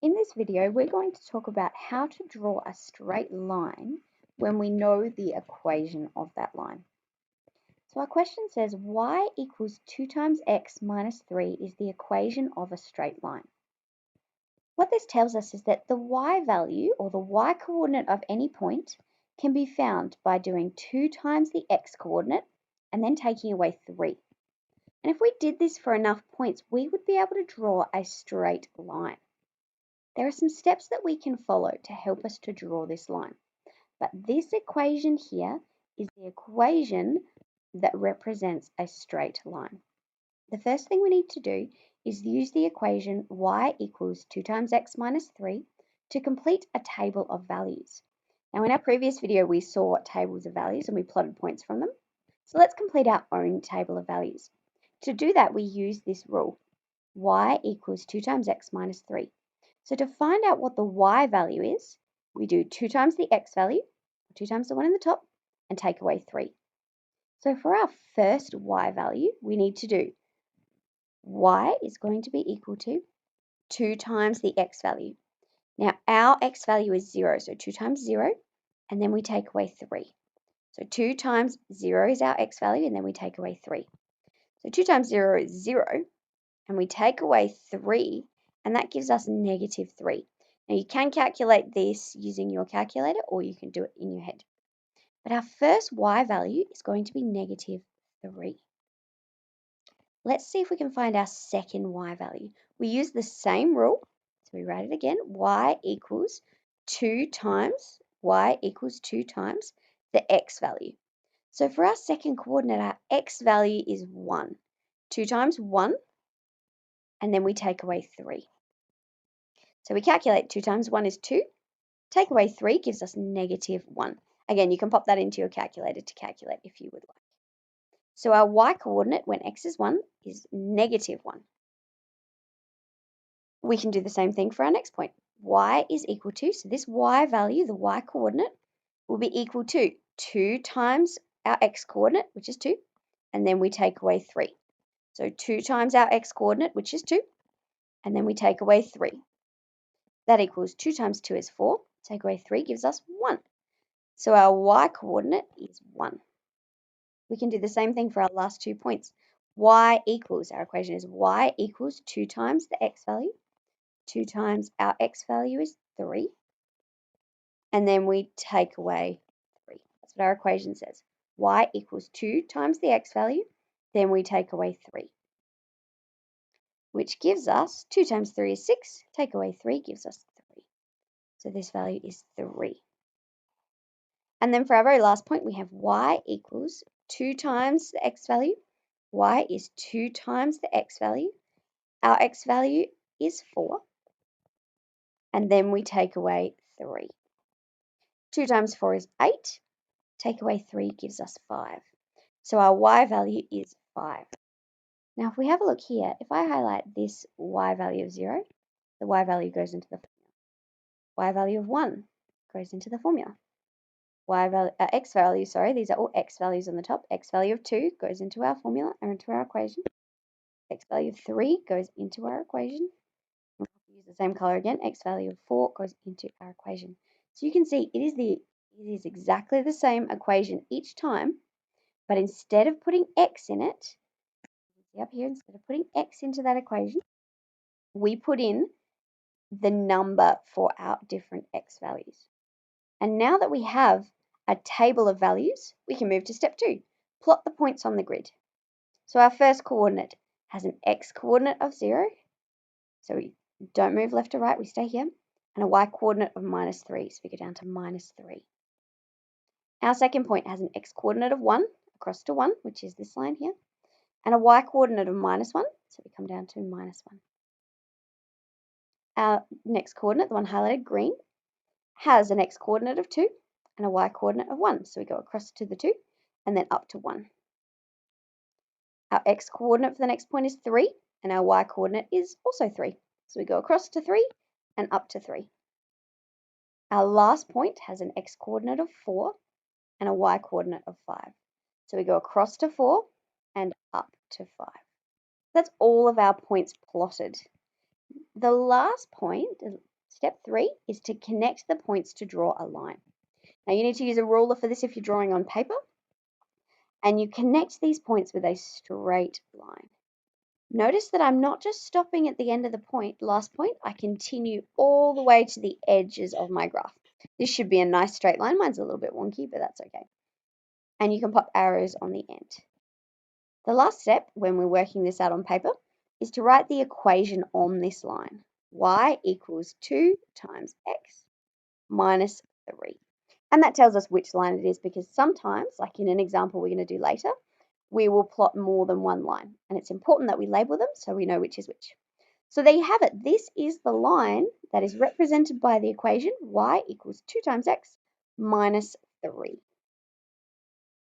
In this video, we're going to talk about how to draw a straight line when we know the equation of that line. So our question says y equals 2 times x minus 3 is the equation of a straight line. What this tells us is that the y value or the y coordinate of any point can be found by doing 2 times the x coordinate and then taking away 3. And if we did this for enough points, we would be able to draw a straight line. There are some steps that we can follow to help us to draw this line. But this equation here is the equation that represents a straight line. The first thing we need to do is use the equation y equals 2 times x minus 3 to complete a table of values. Now in our previous video we saw tables of values and we plotted points from them. So let's complete our own table of values. To do that we use this rule, y equals 2 times x minus 3. So to find out what the y value is, we do 2 times the x value, 2 times the one in the top, and take away 3. So for our first y value, we need to do y is going to be equal to 2 times the x value. Now our x value is 0, so 2 times 0, and then we take away 3. So 2 times 0 is our x value, and then we take away 3. So 2 times 0 is 0, and we take away 3, and that gives us negative 3. Now you can calculate this using your calculator or you can do it in your head. But our first y value is going to be negative 3. Let's see if we can find our second y value. We use the same rule, so we write it again, y equals 2 times the x value. So for our second coordinate, our x value is 1. 2 times 1, and then we take away 3. So we calculate 2 times 1 is 2. Take away 3 gives us negative 1. Again, you can pop that into your calculator to calculate if you would like. So our y coordinate when x is 1 is negative 1. We can do the same thing for our next point. Y is equal to, so this y value, the y coordinate, will be equal to 2 times our x coordinate, which is 2, and then we take away 3. So 2 times our x coordinate, which is 2, and then we take away 3. That equals 2 times 2 is 4. Take away 3 gives us 1. So our y coordinate is 1. We can do the same thing for our last 2 points. Y equals, our equation is y equals 2 times the x value. 2 times our x value is 3. And then we take away 3. That's what our equation says. Y equals 2 times the x value. Then we take away 3. Which gives us 2 times 3 is 6. Take away 3 gives us 3. So this value is 3. And then for our very last point, we have y equals 2 times the x value. Y is 2 times the x value. Our x value is 4. And then we take away 3. 2 times 4 is 8. Take away 3 gives us 5. So our y value is 5. Now if we have a look here, if I highlight this y value of 0, the y value goes into the formula. Y value of 1 goes into the formula. X value, these are all x values on the top. X value of 2 goes into our formula or into our equation. X value of 3 goes into our equation. We'll use the same color again. X value of 4 goes into our equation. So you can see it is exactly the same equation each time, but instead of putting x in it, see up here, instead of putting x into that equation, we put in the number for our different x values. And now that we have a table of values, we can move to step 2. Plot the points on the grid. So our first coordinate has an x coordinate of 0. So we don't move left or right, we stay here. And a y coordinate of minus 3, so we go down to minus 3. Our second point has an x coordinate of 1, across to 1, which is this line here. And a y coordinate of minus 1, so we come down to minus 1. Our next coordinate, the one highlighted green, has an x coordinate of 2 and a y coordinate of 1. So we go across to the 2 and then up to 1. Our x coordinate for the next point is 3 and our y coordinate is also 3. So we go across to 3 and up to 3. Our last point has an x coordinate of 4 and a y coordinate of 5. So we go across to 4 and up to 5. That's all of our points plotted. The last point, step 3, is to connect the points to draw a line. Now you need to use a ruler for this if you're drawing on paper, and you connect these points with a straight line. Notice that I'm not just stopping at the end of the last point, I continue all the way to the edges of my graph. This should be a nice straight line. Mine's a little bit wonky, but that's okay. And you can pop arrows on the end. The last step, when we're working this out on paper, is to write the equation on this line. Y equals 2 times x minus 3. And that tells us which line it is, because sometimes, like in an example we're going to do later, we will plot more than one line. And it's important that we label them so we know which is which. So there you have it. This is the line that is represented by the equation y equals 2 times x minus 3.